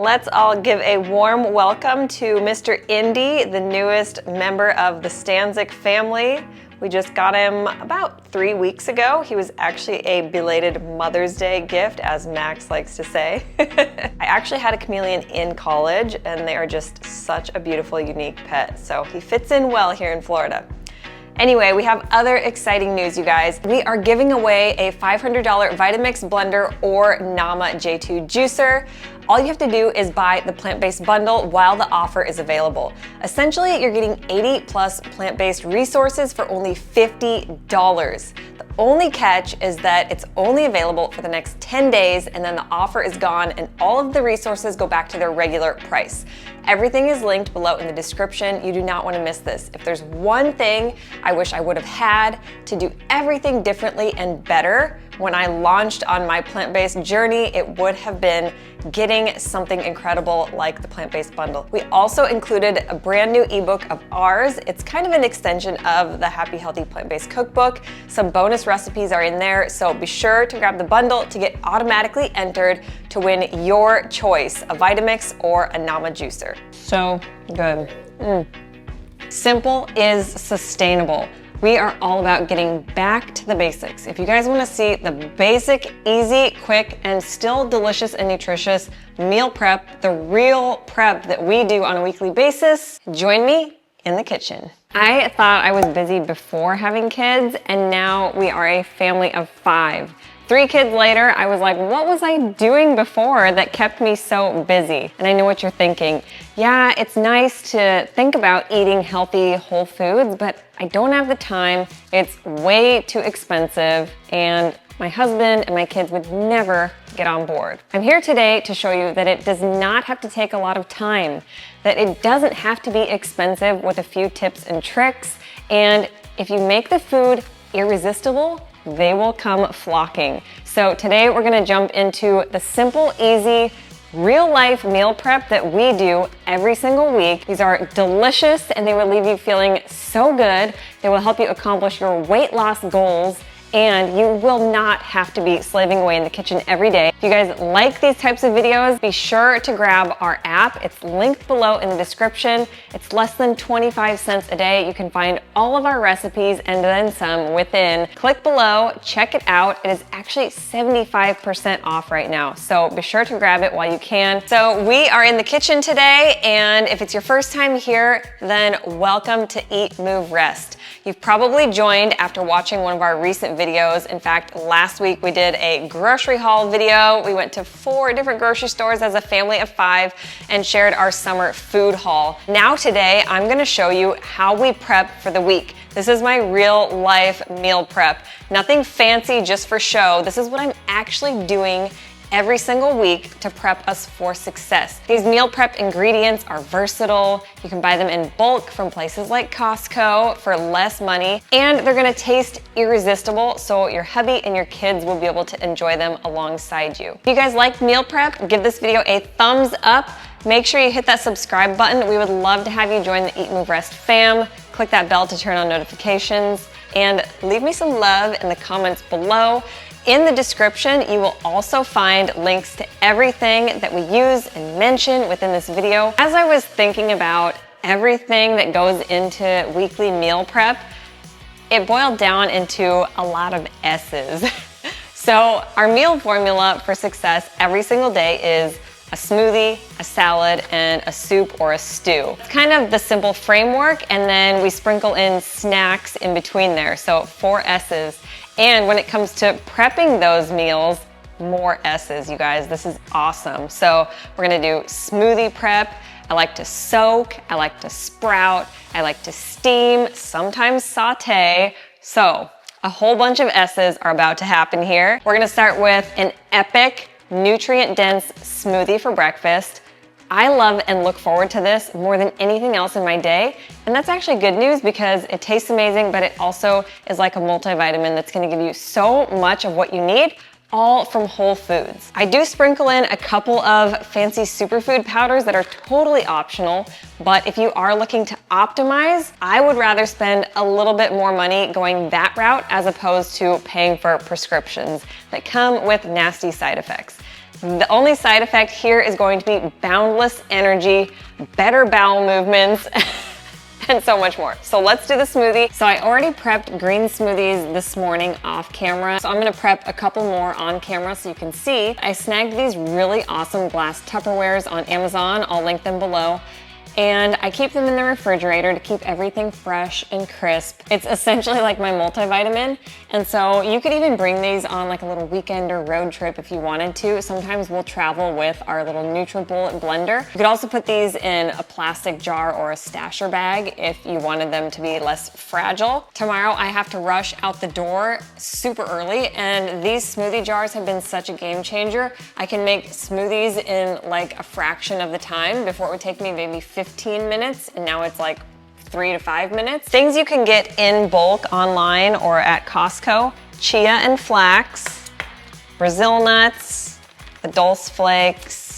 Let's all give a warm welcome to Mr. Indy, the newest member of the Stanzik family. We just got him about 3 weeks ago. He was actually a belated Mother's Day gift, as Max likes to say. I actually had a chameleon in college, and they are just such a beautiful, unique pet. So he fits in well here in Florida. Anyway, we have other exciting news, you guys. We are giving away a $500 Vitamix blender or Nama J2 juicer. All you have to do is buy the plant-based bundle while the offer is available. Essentially, you're getting 80 plus plant-based resources for only $50. The only catch is that it's only available for the next 10 days and then the offer is gone and all of the resources go back to their regular price. Everything is linked below in the description. You do not want to miss this. If there's one thing I wish I would have had to do everything differently and better when I launched on my plant-based journey, it would have been getting something incredible like the plant-based bundle. We also included a brand new ebook of ours. It's kind of an extension of the Happy Healthy Plant-Based Cookbook. Some bonus recipes are in there, so be sure to grab the bundle to get automatically entered to win your choice, a Vitamix or a Nama juicer. So good. Simple is sustainable. We are all about getting back to the basics. If you guys want to see the basic, easy, quick, and still delicious and nutritious meal prep, the real prep that we do on a weekly basis, join me in the kitchen. I thought I was busy before having kids, and now we are a family of 5. 3 kids later, I was like, what was I doing before that kept me so busy? And I know what you're thinking. Yeah, it's nice to think about eating healthy, whole foods, but I don't have the time. It's way too expensive, and my husband and my kids would never get on board. I'm here today to show you that it does not have to take a lot of time, that it doesn't have to be expensive with a few tips and tricks, and if you make the food irresistible, they will come flocking. So today we're gonna jump into the simple, easy, real-life meal prep that we do every single week. These are delicious and they will leave you feeling so good. They will help you accomplish your weight loss goals, and you will not have to be slaving away in the kitchen every day. If you guys like these types of videos, be sure to grab our app. It's linked below in the description. It's less than 25 cents a day. You can find all of our recipes and then some within. Click below, check it out. It is actually 75% off right now, so be sure to grab it while you can. So we are in the kitchen today, and if it's your first time here, then welcome to EatMoveRest. You've probably joined after watching one of our recent videos. In fact, last week we did a grocery haul video. We went to 4 different grocery stores as a family of 5 and shared our summer food haul. Now today, I'm gonna show you how we prep for the week. This is my real life meal prep. Nothing fancy just for show. This is what I'm actually doing every single week to prep us for success. These meal prep ingredients are versatile. You can buy them in bulk from places like Costco for less money, and they're gonna taste irresistible, so your hubby and your kids will be able to enjoy them alongside you. If you guys like meal prep, give this video a thumbs up. Make sure you hit that subscribe button. We would love to have you join the EatMoveRest fam. Click that bell to turn on notifications, and leave me some love in the comments below. In the description, you will also find links to everything that we use and mention within this video. As I was thinking about everything that goes into weekly meal prep, it boiled down into a lot of S's. So our meal formula for success every single day is a smoothie, a salad, and a soup or a stew. It's kind of the simple framework, and then we sprinkle in snacks in between there. So 4 S's. And when it comes to prepping those meals, more S's, you guys. This is awesome. So we're gonna do smoothie prep. I like to soak, I like to sprout, I like to steam, sometimes saute. So a whole bunch of S's are about to happen here. We're gonna start with an epic, nutrient-dense smoothie for breakfast. I love and look forward to this more than anything else in my day. And that's actually good news because it tastes amazing, but it also is like a multivitamin that's gonna give you so much of what you need, all from Whole Foods. I do sprinkle in a couple of fancy superfood powders that are totally optional, but if you are looking to optimize, I would rather spend a little bit more money going that route as opposed to paying for prescriptions that come with nasty side effects. The only side effect here is going to be boundless energy, better bowel movements, and so much more. So let's do the smoothie. So I already prepped green smoothies this morning off camera. So I'm gonna prep a couple more on camera so you can see. I snagged these really awesome glass Tupperwares on Amazon. I'll link them below. And I keep them in the refrigerator to keep everything fresh and crisp. It's essentially like my multivitamin. And so you could even bring these on like a little weekend or road trip if you wanted to. Sometimes we'll travel with our little NutriBullet blender. You could also put these in a plastic jar or a stasher bag if you wanted them to be less fragile. Tomorrow I have to rush out the door super early, and these smoothie jars have been such a game changer. I can make smoothies in like a fraction of the time. Before it would take me maybe 15 minutes, and now it's like 3 to 5 minutes. Things you can get in bulk online or at Costco: chia and flax, Brazil nuts, the dulse flakes,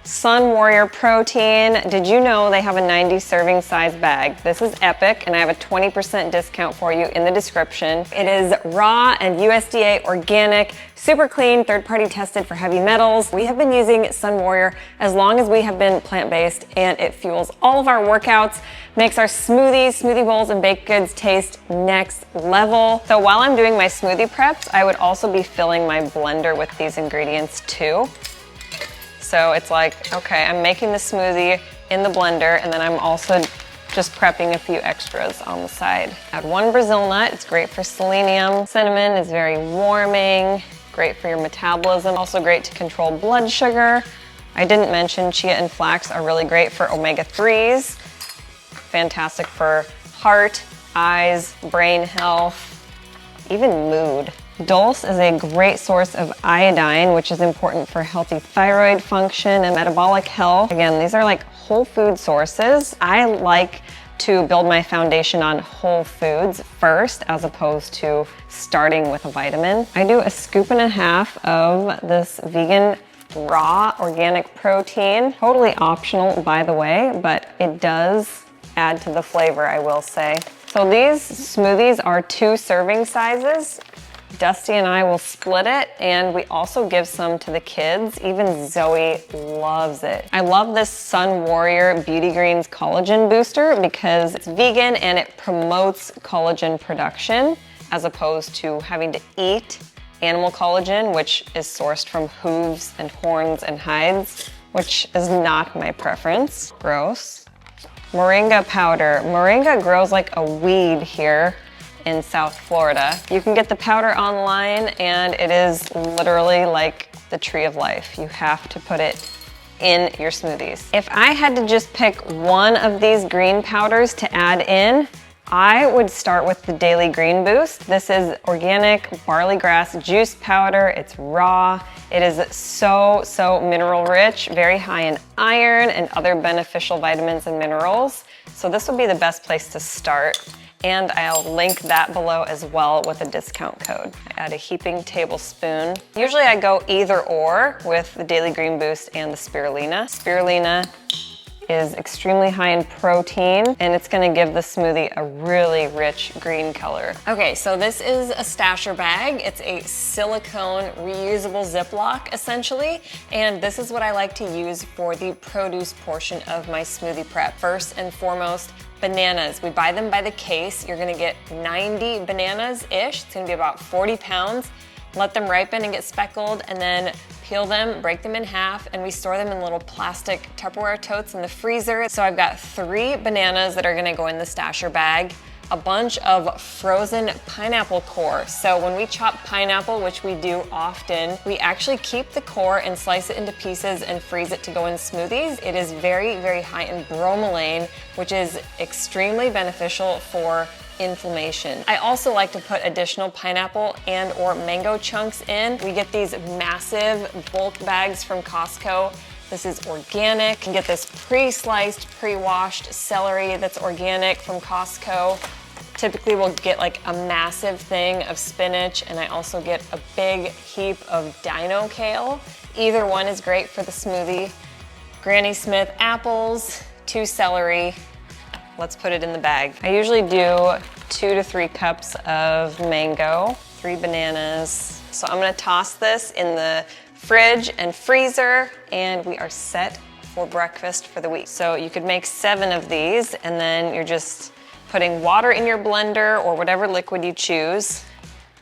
Sun Warrior protein. Did you know they have a 90 serving size bag? This is epic, and I have a 20% discount for you in the description. It is raw and USDA organic, super clean, third-party tested for heavy metals. We have been using Sun Warrior as long as we have been plant-based, and it fuels all of our workouts, makes our smoothies, smoothie bowls, and baked goods taste next level. So while I'm doing my smoothie preps, I would also be filling my blender with these ingredients too. So it's like, okay, I'm making the smoothie in the blender, and then I'm also just prepping a few extras on the side. Add 1 Brazil nut, it's great for selenium. Cinnamon is very warming, great for your metabolism, also great to control blood sugar. I didn't mention chia and flax are really great for omega-3s, fantastic for heart, eyes, brain health, even mood. Dulse is a great source of iodine, which is important for healthy thyroid function and metabolic health. Again, these are like whole food sources. I like to build my foundation on whole foods first, as opposed to starting with a vitamin. I do a 1.5 scoops of this vegan raw organic protein. Totally optional, by the way, but it does add to the flavor, I will say. So these smoothies are 2 serving sizes. Dusty and I will split it, and we also give some to the kids. Even Zoe loves it. I love this Sun Warrior Beauty Greens Collagen Booster because it's vegan and it promotes collagen production as opposed to having to eat animal collagen, which is sourced from hooves and horns and hides, which is not my preference. Gross. Moringa powder. Moringa grows like a weed here in South Florida. You can get the powder online, and it is literally like the tree of life. You have to put it in your smoothies. If I had to just pick one of these green powders to add in, I would start with the Daily Green Boost. This is organic barley grass juice powder. It's raw. It is so mineral rich, very high in iron and other beneficial vitamins and minerals. So this would be the best place to start. And I'll link that below as well with a discount code. I add a heaping tablespoon. Usually I go either or with the Daily Green Boost and the spirulina. Spirulina is extremely high in protein, and it's gonna give the smoothie a really rich green color. Okay, so this is a stasher bag. It's a silicone reusable Ziploc essentially, and this is what I like to use for the produce portion of my smoothie prep. First and foremost, bananas. We buy them by the case. You're gonna get 90 bananas-ish. It's gonna be about 40 pounds. Let them ripen and get speckled, and then peel them, break them in half, and we store them in little plastic Tupperware totes in the freezer. So I've got 3 bananas that are gonna go in the stasher bag, a bunch of frozen pineapple core. So when we chop pineapple, which we do often, we actually keep the core and slice it into pieces and freeze it to go in smoothies. It is very high in bromelain, which is extremely beneficial for inflammation. I also like to put additional pineapple and or mango chunks in. We get these massive bulk bags from Costco. This is organic. You can get this pre-sliced, pre-washed celery that's organic from Costco. Typically we'll get like a massive thing of spinach, and I also get a big heap of dino kale. Either one is great for the smoothie. Granny Smith apples, 2 celery. Let's put it in the bag. I usually do 2 to 3 cups of mango, 3 bananas. So I'm gonna toss this in the fridge and freezer, and we are set for breakfast for the week. So you could make 7 of these, and then you're just putting water in your blender or whatever liquid you choose,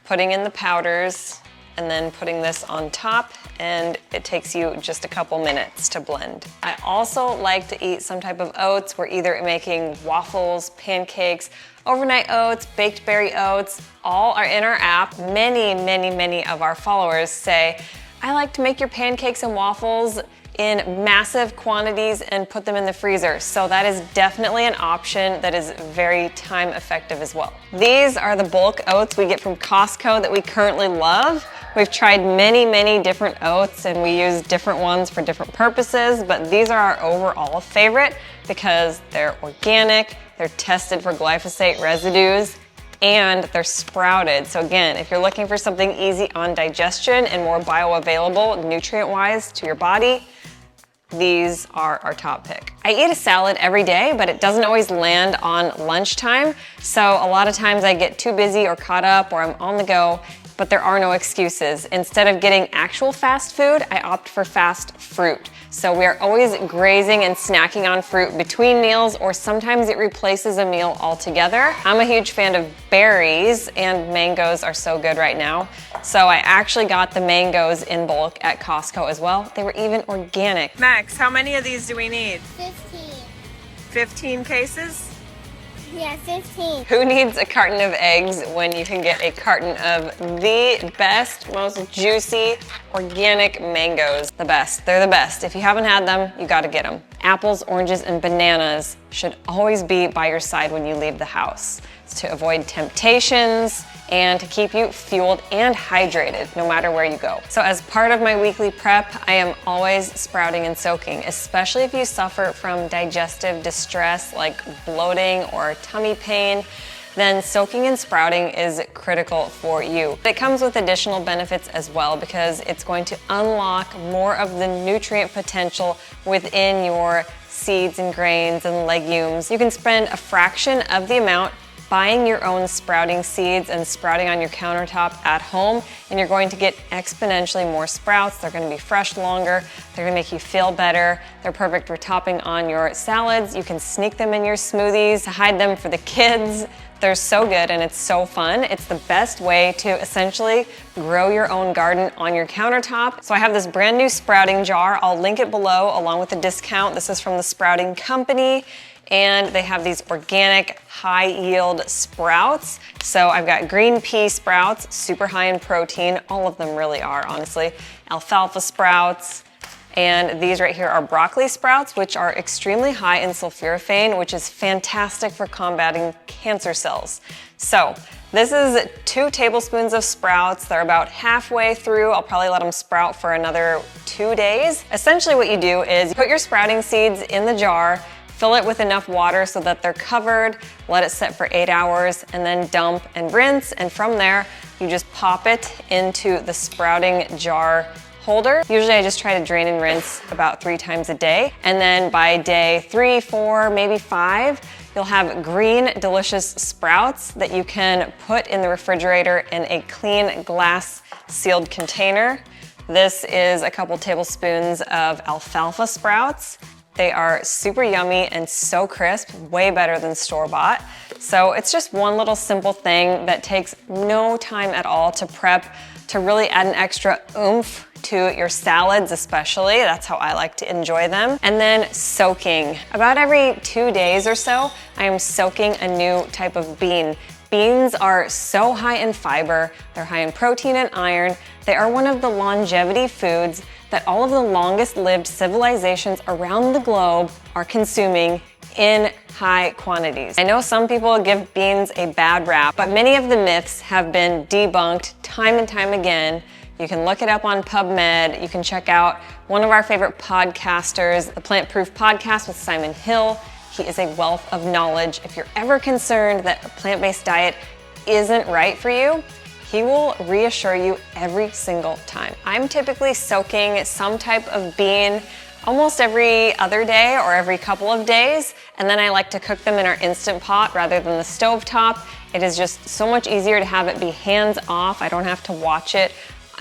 putting in the powders, and then putting this on top, and it takes you just a couple minutes to blend. I also like to eat some type of oats. We're either making waffles, pancakes, overnight oats, baked berry oats, all are in our app. Many of our followers say, I like to make your pancakes and waffles in massive quantities and put them in the freezer. So that is definitely an option that is very time effective as well. These are the bulk oats we get from Costco that we currently love. We've tried many different oats and we use different ones for different purposes, but these are our overall favorite because they're organic, they're tested for glyphosate residues, and they're sprouted. So again, if you're looking for something easy on digestion and more bioavailable nutrient-wise to your body, these are our top pick. I eat a salad every day, but it doesn't always land on lunchtime. So a lot of times I get too busy or caught up or I'm on the go, but there are no excuses. Instead of getting actual fast food, I opt for fast fruit. So we are always grazing and snacking on fruit between meals, or sometimes it replaces a meal altogether. I'm a huge fan of berries, and mangoes are so good right now. So I actually got the mangoes in bulk at Costco as well. They were even organic. Max, how many of these do we need? 15. 15 cases? Yeah, 15. Who needs a carton of eggs when you can get a carton of the best, most juicy, organic mangoes? The best. They're the best. If you haven't had them, you gotta get them. Apples, oranges, and bananas should always be by your side when you leave the house. It's to avoid temptations and to keep you fueled and hydrated no matter where you go. So as part of my weekly prep, I am always sprouting and soaking, especially if you suffer from digestive distress like bloating or tummy pain. Then soaking and sprouting is critical for you. It comes with additional benefits as well because it's going to unlock more of the nutrient potential within your seeds and grains and legumes. You can spend a fraction of the amount buying your own sprouting seeds and sprouting on your countertop at home, and you're going to get exponentially more sprouts. They're going to be fresh longer. They're going to make you feel better. They're perfect for topping on your salads. You can sneak them in your smoothies, hide them for the kids. They're so good and it's so fun. It's the best way to essentially grow your own garden on your countertop. So I have this brand new sprouting jar. I'll link it below along with the discount. This is from the Sprouting Company. And they have these organic high yield sprouts. So I've got green pea sprouts, super high in protein. All of them really are, honestly. Alfalfa sprouts. And these right here are broccoli sprouts, which are extremely high in sulforaphane, which is fantastic for combating cancer cells. So this is 2 tablespoons of sprouts. They're about halfway through. I'll probably let them sprout for another 2 days. Essentially what you do is you put your sprouting seeds in the jar, fill it with enough water so that they're covered, let it sit for 8 hours, and then dump and rinse. And from there, you just pop it into the sprouting jar holder. Usually I just try to drain and rinse about 3 times a day. And then by day 3, 4, maybe 5, you'll have green, delicious sprouts that you can put in the refrigerator in a clean glass sealed container. This is a couple tablespoons of alfalfa sprouts. They are super yummy and so crisp, way better than store-bought. So it's just one little simple thing that takes no time at all to prep, to really add an extra oomph to your salads especially. That's how I like to enjoy them. And then soaking. About every 2 days or so, I am soaking a new type of bean. Beans are so high in fiber, they're high in protein and iron. They are one of the longevity foods that all of the longest lived civilizations around the globe are consuming in high quantities. I know some people give beans a bad rap, but many of the myths have been debunked time and time again. You can look it up on PubMed. You can check out one of our favorite podcasters, the Plant Proof Podcast with Simon Hill. He is a wealth of knowledge. If you're ever concerned that a plant-based diet isn't right for you, he will reassure you every single time. I'm typically soaking some type of bean almost every other day or every couple of days, and then I like to cook them in our Instant Pot rather than the stovetop. It is just so much easier to have it be hands off. I don't have to watch it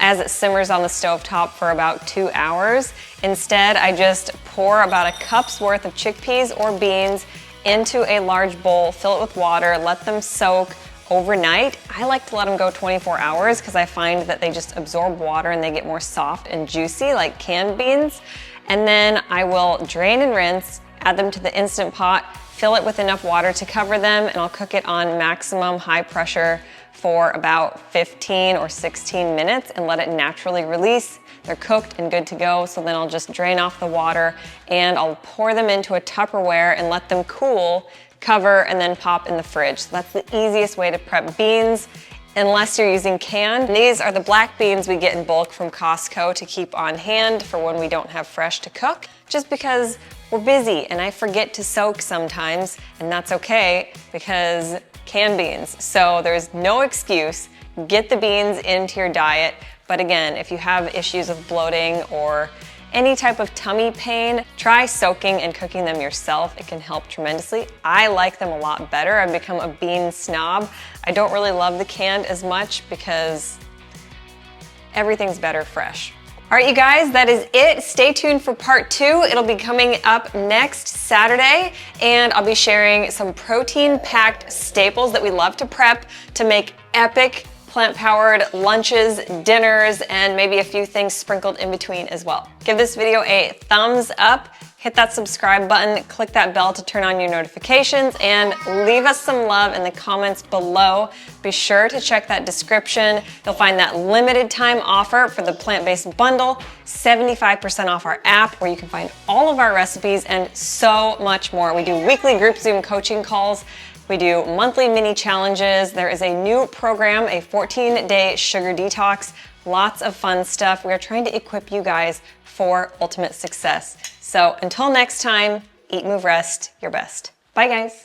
as it simmers on the stovetop for about 2 hours. Instead, I just pour about a cup's worth of chickpeas or beans into a large bowl, fill it with water, let them soak overnight. I like to let them go 24 hours because I find that they just absorb water and they get more soft and juicy like canned beans. And then I will drain and rinse, add them to the Instant Pot, fill it with enough water to cover them, and I'll cook it on maximum high pressure for about 15 or 16 minutes and let it naturally release. They're cooked and good to go, so then I'll just drain off the water and I'll pour them into a Tupperware and let them cool, cover, and then pop in the fridge. So that's the easiest way to prep beans, unless you're using canned. These are the black beans we get in bulk from Costco to keep on hand for when we don't have fresh to cook, just because we're busy and I forget to soak sometimes, and that's okay because canned beans. So there's no excuse. Get the beans into your diet. But again, if you have issues with bloating or any type of tummy pain, try soaking and cooking them yourself. It can help tremendously. I like them a lot better. I've become a bean snob. I don't really love the canned as much because everything's better fresh. All right, you guys, that is it. Stay tuned for part 2. It'll be coming up next Saturday, and I'll be sharing some protein-packed staples that we love to prep to make epic plant-powered lunches, dinners, and maybe a few things sprinkled in between as well. Give this video a thumbs up, hit that subscribe button, click that bell to turn on your notifications, and leave us some love in the comments below. Be sure to check that description. You'll find that limited time offer for the plant-based bundle, 75% off our app, where you can find all of our recipes and so much more. We do weekly group Zoom coaching calls. We do monthly mini challenges. There is a new program, a 14-day sugar detox. Lots of fun stuff. We are trying to equip you guys for ultimate success. So until next time, eat, move, rest your best. Bye, guys.